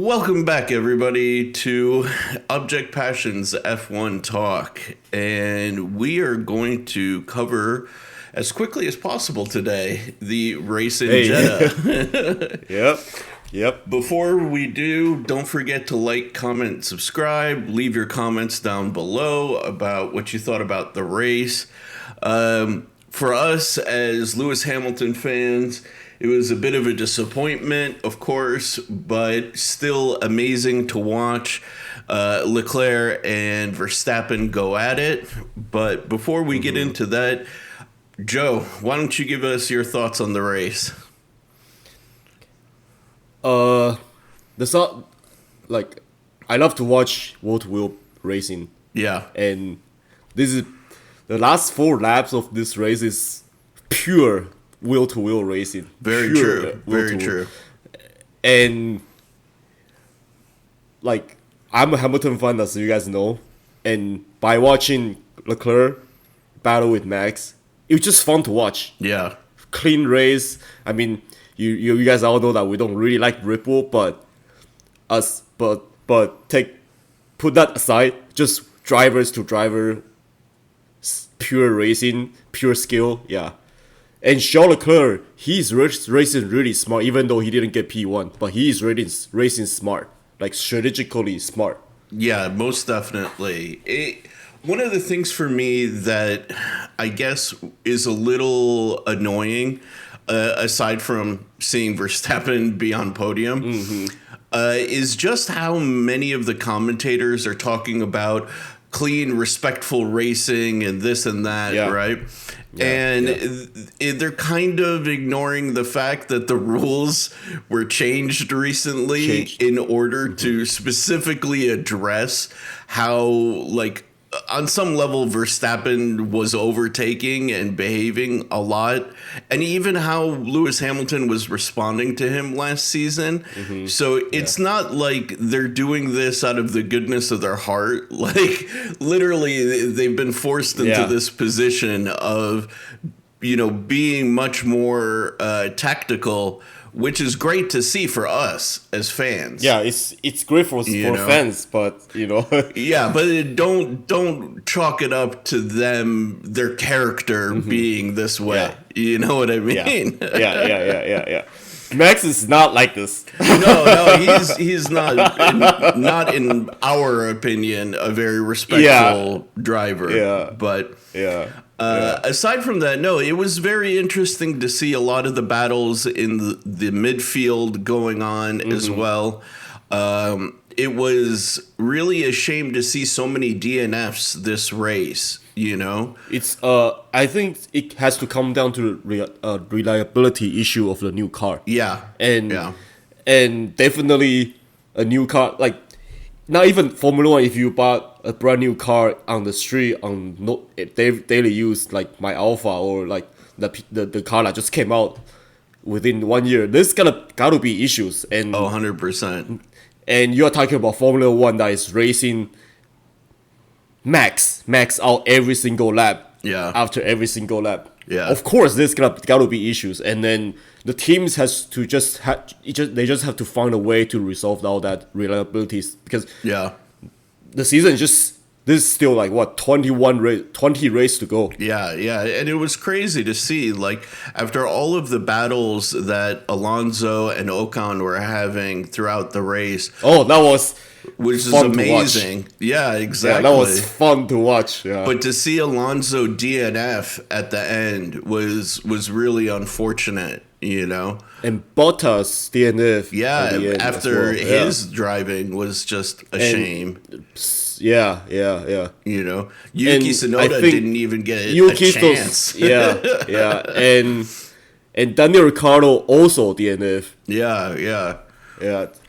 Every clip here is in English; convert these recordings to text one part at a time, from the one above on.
Welcome back, everybody, to Object Passion's F1 Talk. And we are going to cover, as quickly as possible today, the race in Jeddah. Yep. Before we do, don't forget to like, comment, subscribe. Leave your comments down below about what you thought about the race. For us, as Lewis Hamilton fans, it was a bit of a disappointment, of course, but still amazing to watch Leclerc and Verstappen go at it. But before we get into that, Joe, why don't you give us your thoughts on the race? I love to watch wheel-to-wheel racing. Yeah. And this is the last 4 laps of this race is pure wheel-to-wheel racing. Very true. Very true. And I'm a Hamilton fan, as you guys know. And by watching Leclerc battle with Max, it was just fun to watch. Yeah. Clean race. I mean, you guys all know that we don't really like Red Bull, but put that aside, just drivers to driver, pure racing, pure skill, yeah. And Charles Leclerc, he's racing really smart, even though he didn't get P1, but he's racing smart, like strategically smart. Yeah, most definitely. One of the things for me that I guess is a little annoying, aside from seeing Verstappen be on podium, is just how many of the commentators are talking about clean, respectful racing and this and that, right? They're kind of ignoring the fact that the rules were changed recently in order to specifically address how, on some level, Verstappen was overtaking and behaving a lot, and even how Lewis Hamilton was responding to him last season. So it's not like they're doing this out of the goodness of their heart. Literally, they've been forced into this position of, being much more tactical, which is great to see for us as fans. Yeah, it's great for fans, but yeah, but don't chalk it up to their character being this way. Yeah. You know what I mean? Yeah. Max is not like this. No, he's not in our opinion a very respectful driver. Yeah. But aside from that, no, it was very interesting to see a lot of the battles in the midfield going on as well. It was really a shame to see so many DNFs this race, It's I think it has to come down to the reliability issue of the new car. Yeah. And definitely a new car, not even Formula One. If you bought a brand new car on the street on daily use, like my Alpha or the car that just came out within 1 year, there's gotta be issues. And 100%. And you're talking about Formula One that is racing max out every single lap. Yeah. After every single lap. Yeah. Of course, there's gotta be issues, and then the teams has to they just have to find a way to resolve all that reliability, because the season this is still 20 race to go. Yeah, and it was crazy to see, after all of the battles that Alonso and Ocon were having throughout the race. Oh, that was which is amazing. Yeah, exactly. Yeah, that was fun to watch. Yeah. But to see Alonso DNF at the end was really unfortunate, And Bottas DNF. Yeah, after his driving was just a shame. Yeah. Yuki Tsunoda didn't even get a chance. And Daniel Ricciardo also DNF. Yeah.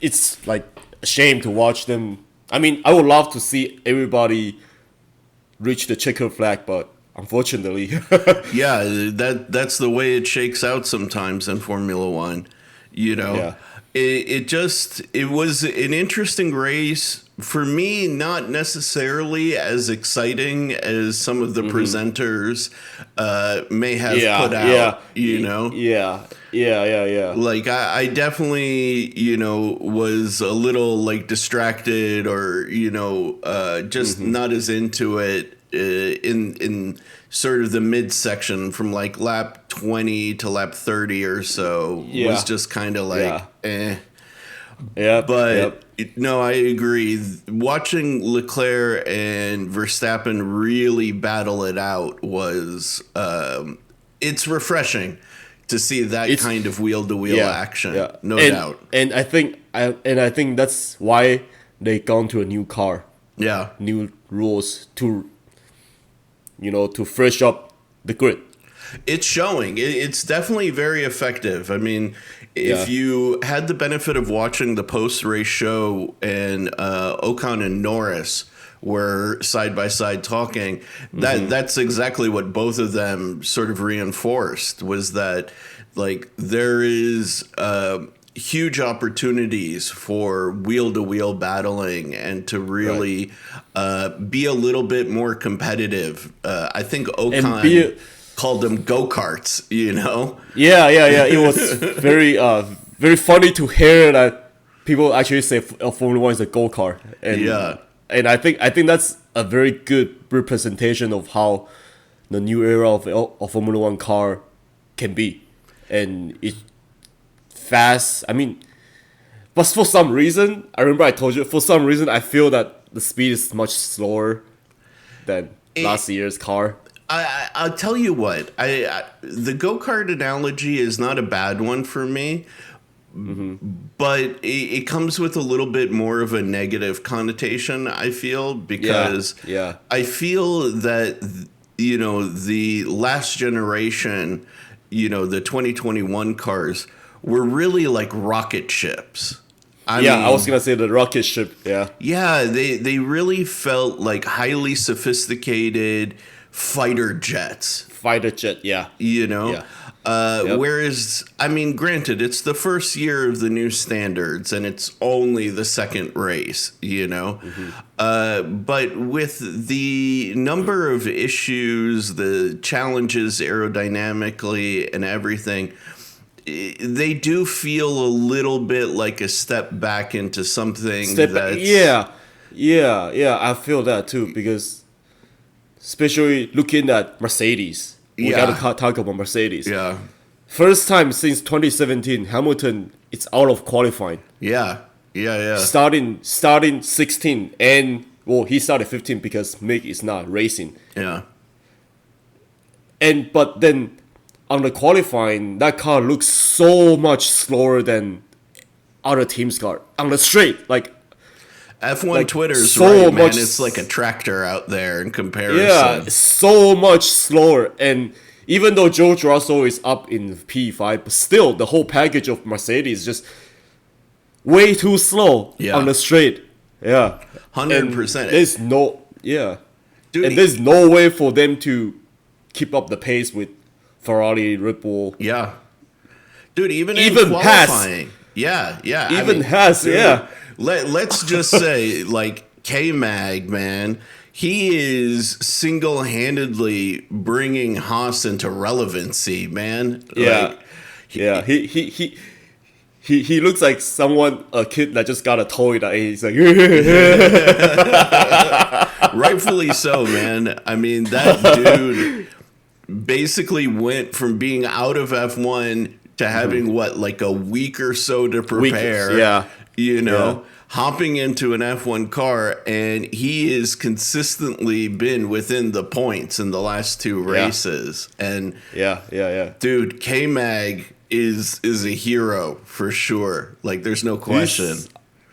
It's a shame to watch them. I mean, I would love to see everybody reach the checker flag, but unfortunately, that's the way it shakes out sometimes in Formula One. It was an interesting race. for me, not necessarily as exciting as some of the presenters may have put out, you know? Yeah. Like, I definitely, you know, was a little, like, distracted or, you know, just not as into it in sort of the midsection from, like, lap 20 to lap 30 or so was just kind of like, eh. Yeah, but no, I agree. Watching Leclerc and Verstappen really battle it out was it's refreshing to see that kind of wheel to wheel action. Yeah. No doubt. And I think that's why they gone to a new car. Yeah, new rules to, you know, to fresh up the grid. It's showing. It's definitely very effective. I mean, if you had the benefit of watching the post-race show and Ocon and Norris were side by side talking, that's exactly what both of them sort of reinforced, was that, like, there is huge opportunities for wheel-to-wheel battling and to really be a little bit more competitive. I think Ocon called them go-karts, you know? Yeah. It was very funny to hear that people actually say Formula 1 is a go-kart. And I think that's a very good representation of how the new era of Formula 1 car can be. And it's fast. I mean, but for some reason, I remember I told you, for some reason I feel that the speed is much slower than last year's car. I'll tell you what, the go-kart analogy is not a bad one for me, but it comes with a little bit more of a negative connotation, I feel, because I feel that, you know, the last generation, you know, the 2021 cars were really like rocket ships. I mean, I was going to say the rocket ship, Yeah, they really felt like highly sophisticated fighter jets. You know? Whereas, I mean, granted, it's the first year of the new standards and it's only the second race, you know? But with the number of issues, the challenges aerodynamically and everything, they do feel a little bit like a step back into something that's... Yeah, I feel that too, because especially looking at Mercedes. We gotta talk about Mercedes. Yeah. First time since 2017, Hamilton is out of qualifying. Yeah. Starting 16, and well, he started 15 because Mick is not racing. Yeah. But then on the qualifying, that car looks so much slower than other teams' car on the straight. Like F1 like Twitter's so right, man. It's like a tractor out there in comparison. Yeah, so much slower. And even though George Russell is up in P5, but still the whole package of Mercedes is just way too slow on the straight. Yeah, 100%. There's no Dude, and there's no way for them to keep up the pace with Ferrari, Red Bull. Yeah, dude, even qualifying. Let's just say, like, K-Mag, man, he is single-handedly bringing Haas into relevancy, man. He looks like a kid that just got a toy that he's like... Rightfully so, man. I mean, that dude basically went from being out of F1 to having, like a week or so to prepare. You know, hopping into an F1 car, and he has consistently been within the points in the last two races. And dude, K-Mag is a hero for sure. Like, there's no question.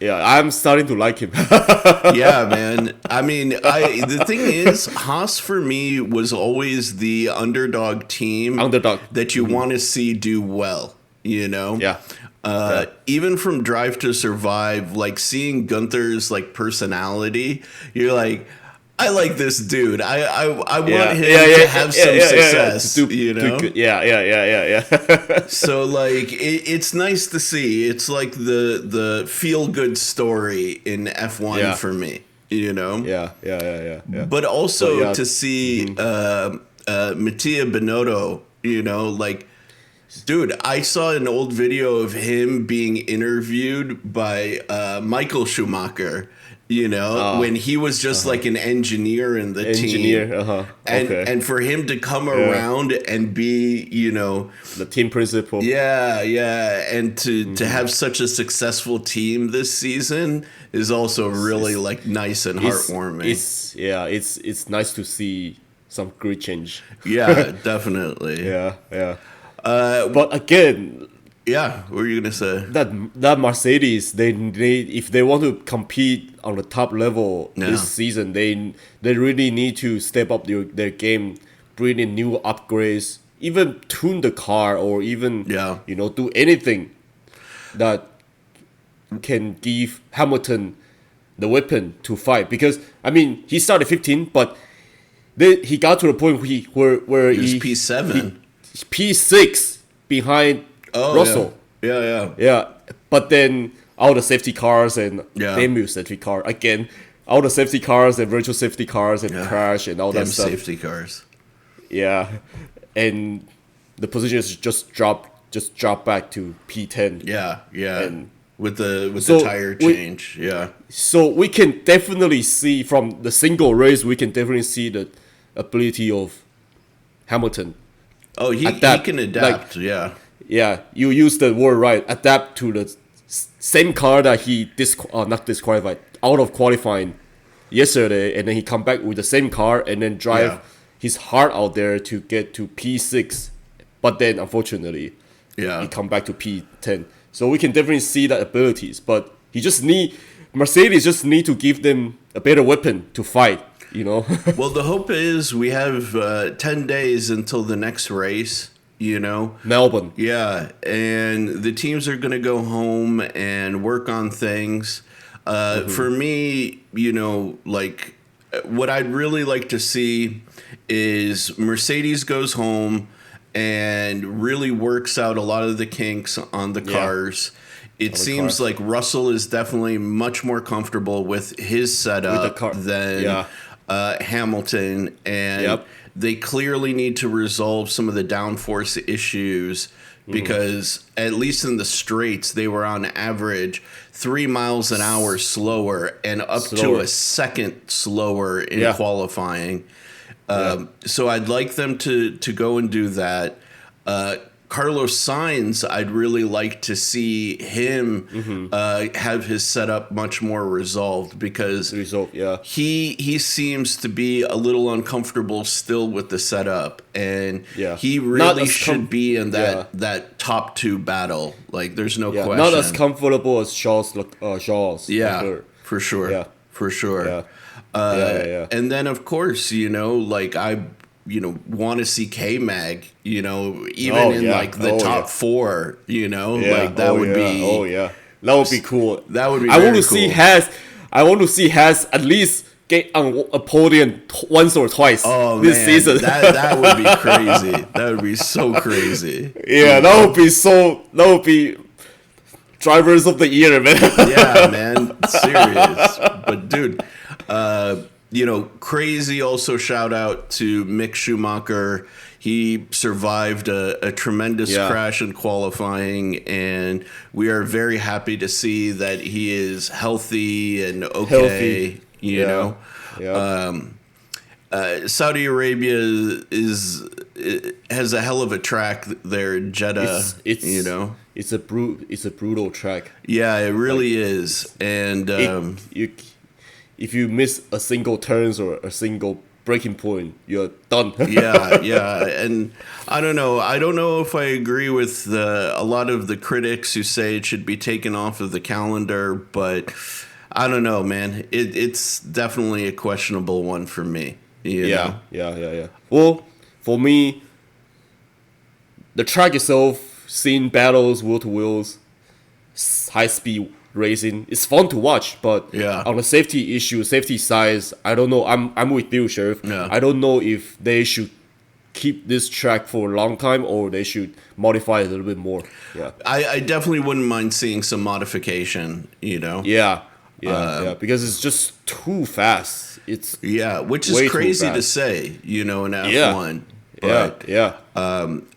I'm starting to like him. Yeah, man. I mean, the thing is, Haas for me was always the underdog team that you want to see do well, you know? Even from Drive to Survive, like, seeing Gunther's, like, personality, you're like, I like this dude. I want Yeah, him yeah, yeah, to have some success. To do, You know. yeah. So like it's nice to see. It's like the feel good story in F1 Yeah. for me. You know. Yeah. But also yeah, to see Mattia Binotto. You know, like. Dude, I saw an old video of him being interviewed by Michael Schumacher, you know, when he was just like an engineer in the team. Okay. And for him to come Yeah. around and be, you know, The team principal. yeah, and to have such a successful team this season is also really like nice and heartwarming. It's nice to see some great change. Yeah, definitely. Yeah. But again, Yeah, what were you gonna say? that Mercedes, they if they want to compete on the top level Yeah. this season, they really need to step up their game, bring in new upgrades, even tune the car, or even Yeah. do anything that can give Hamilton the weapon to fight. Because I mean, he started 15, but he got to the point where He was P7. P6 behind Russell. Yeah. Yeah, but then all the safety cars and Yeah. damn safety car again, all the safety cars and virtual safety cars and crash and all Damn that stuff. safety cars. Yeah, and the positions just drop back to P10. Yeah. And With the so tire change. Yeah. So we can definitely see from the single race, we can definitely see the ability of Hamilton. Oh, he Adapt, can adapt. Yeah. Yeah, you use the word right. Adapt to the same car that he not disqualified, out of qualifying yesterday, and then he come back with the same car and then drive his heart out there to get to P6. But then unfortunately, he come back to P10. So we can definitely see that abilities, but Mercedes just need to give them a better weapon to fight. You know. Well, the hope is we have 10 days until the next race. You know, Melbourne. Yeah, and the teams are going to go home and work on things. For me, you know, like what I'd really like to see is Mercedes goes home and really works out a lot of the kinks on the cars. It seems like Russell is definitely much more comfortable with his setup than Hamilton, and they clearly need to resolve some of the downforce issues because at least in the straights, they were on average 3 miles an hour slower and up to a second slower in qualifying. So I'd like them to go and do that. Carlos Sainz, I'd really like to see him have his setup much more resolved because he seems to be a little uncomfortable still with the setup, and he really should be in that top two battle. Like, there's no question. Not as comfortable as Charles. Yeah, for sure. Yeah. For sure. Yeah. And then, of course, you know, like I want to see K-Mag, you know, even in like the top four, you know, like that would be. Oh yeah, that would be cool. That would be. I want to see Has at least get on a podium once or twice this season. That would be crazy. That would be so crazy. Yeah, that would be drivers of the year, man. Yeah, man, serious. But dude, you know, crazy also shout out to Mick Schumacher. He survived a tremendous crash in qualifying, and we are very happy to see that he is healthy and okay. You know, Saudi Arabia has a hell of a track there in Jeddah. You know, it's a brutal track. Yeah, it really is, and if you miss a single turns or a single breaking point, you're done. yeah, and I don't know if I agree with a lot of the critics who say it should be taken off of the calendar, but I don't know, man. It's definitely a questionable one for me. Yeah. Well, for me, the track itself, seeing battles, wheel to wheels, high speed racing. It's fun to watch, but Yeah. on the safety issue, safety size, I don't know. I'm with you, Sheriff. Yeah. I don't know if they should keep this track for a long time or they should modify it a little bit more. Yeah. I definitely wouldn't mind seeing some modification, you know? Yeah. Yeah. Because it's just too fast. It's Yeah, which way is too crazy to fast. say, you know, in F1. But Yeah.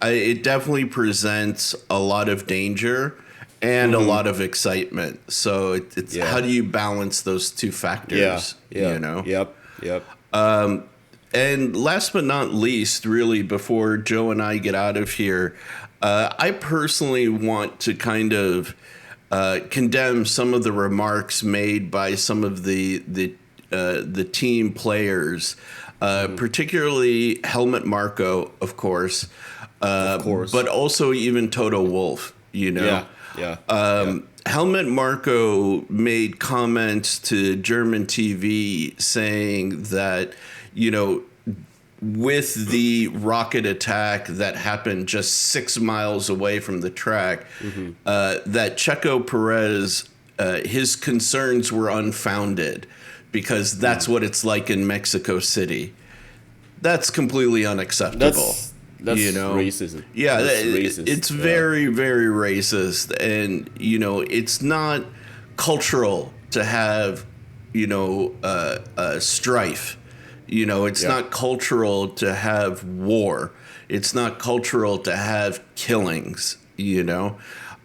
it definitely presents a lot of danger and a lot of excitement. So it's Yeah. how do you balance those two factors? Yeah. You know. Yep. And last but not least, really, before Joe and I get out of here, I personally want to kind of condemn some of the remarks made by some of the team players, particularly Helmut Marko, of course, but also even Toto Wolff. You know, Helmut Marko made comments to German TV saying that, you know, with the rocket attack that happened just 6 miles away from the track, that Checo Perez, his concerns were unfounded because that's what it's like in Mexico City. That's completely unacceptable. That's you know, racism. Yeah, That's racist. it's very, very racist, and you know, it's not cultural to have, you know, strife. You know, it's not cultural to have war. It's not cultural to have killings. You know,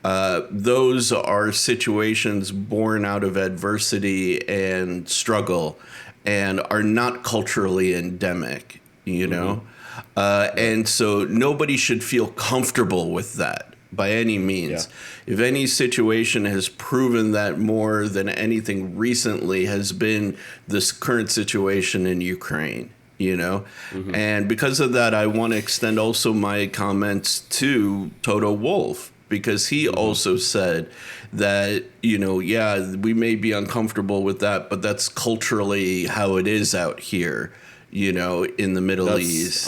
those are situations born out of adversity and struggle, and are not culturally endemic. You know. And so nobody should feel comfortable with that by any means. If any situation has proven that more than anything recently has been this current situation in Ukraine, you know? And because of that, I want to extend also my comments to Toto Wolff, because he also said that, you know, yeah, we may be uncomfortable with that, but that's culturally how it is out here. You know, in the Middle East.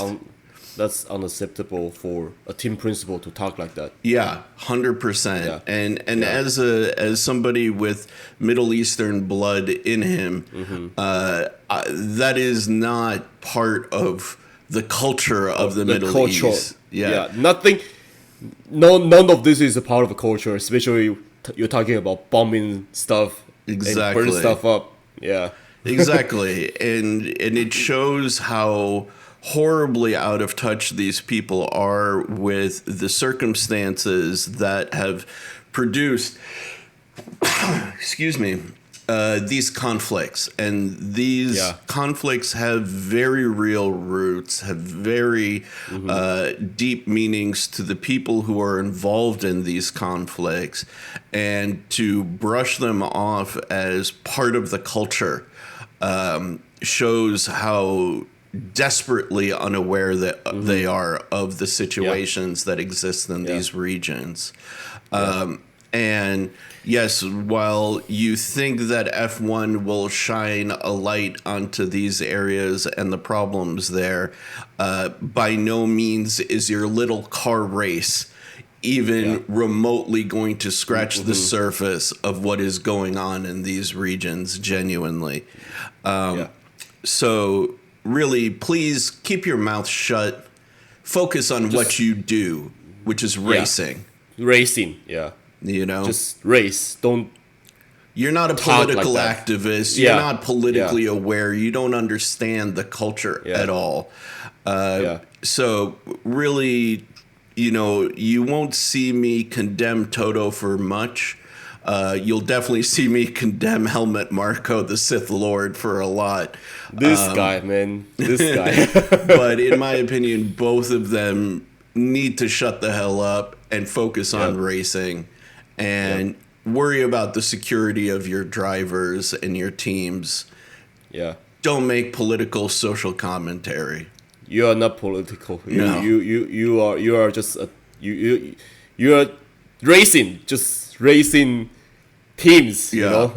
That's unacceptable for a team principal to talk like that. Yeah, 100%. And as somebody with Middle Eastern blood in him, that is not part of the culture of the Middle East. Nothing. None of this is a part of the culture, especially you're talking about bombing stuff, exactly, and burning stuff up. Yeah. Exactly. And it shows how horribly out of touch these people are with the circumstances that have produced these conflicts. And these conflicts have very real roots, have very deep meanings to the people who are involved in these conflicts, and to brush them off as part of the culture shows how desperately unaware that they are of the situations that exist in these regions. And yes, while you think that F1 will shine a light onto these areas and the problems there, by no means is your little car race even remotely going to scratch the surface of what is going on in these regions genuinely. So really, please keep your mouth shut. Focus on what you do, which is racing. Racing, You know? Just race. You're not a political activist. You're not politically aware. You don't understand the culture at all. So really, you know, you won't see me condemn Toto for much. You'll definitely see me condemn Helmut Marko, the Sith Lord, for a lot. This guy. But in my opinion, both of them need to shut the hell up and focus on racing and worry about the security of your drivers and your teams. Don't make political social commentary. You are not political. No. You are just you are racing teams. You know?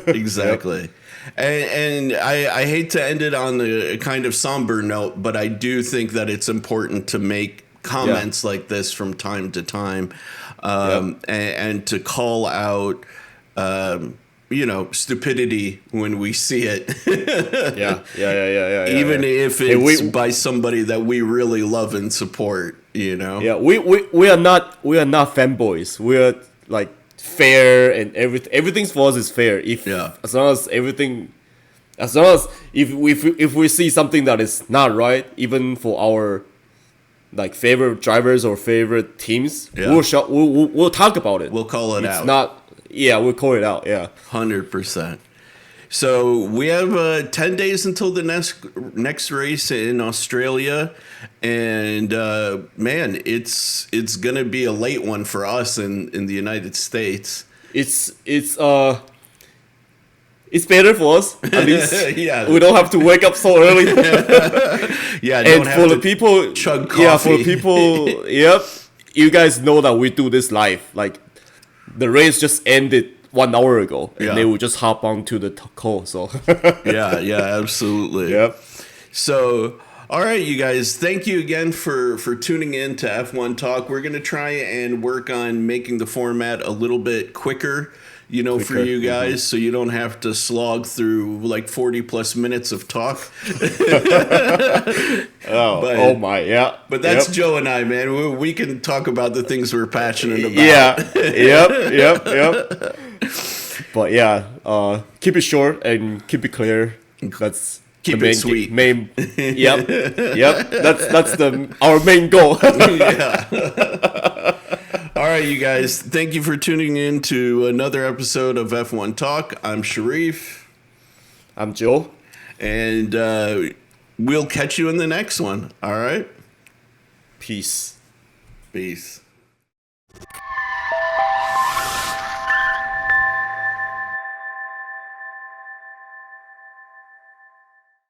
Exactly. And I hate to end it on a kind of somber note, but I do think that it's important to make comments like this from time to time, and to call out stupidity when we see it. Yeah. Even if it's by somebody that we really love and support, Yeah, we are not fanboys. We are like fair, and everything for us is fair. As long as if we see something that is not right, even for our like favorite drivers or favorite teams, we'll talk about it. We'll call it out. We'll call it out. Yeah, 100%. So we have 10 days until the next race in Australia, and man, it's gonna be a late one for us in the United States. It's better for us, at least. Yeah, we don't have to wake up so early. Yeah, and for the people, chug coffee. Yeah, for the people, yep. You guys know that we do this live. Like the race just ended 1 hour ago, and they will just hop onto the call. So yeah, absolutely. Yep. So, all right, you guys, thank you again for tuning in to F1 Talk. We're gonna try and work on making the format a little bit quicker, for you guys, so you don't have to slog through like 40 plus minutes of talk. Oh my, yeah. But that's Joe and I, man. We can talk about the things we're passionate about. Yeah. Yep. But yeah, keep it short and keep it clear. That's keep it sweet. Yep. That's our main goal. Yeah. All right, you guys. Thank you for tuning in to another episode of F1 Talk. I'm Sharif. I'm Joe. And we'll catch you in the next one. All right? Peace. Peace.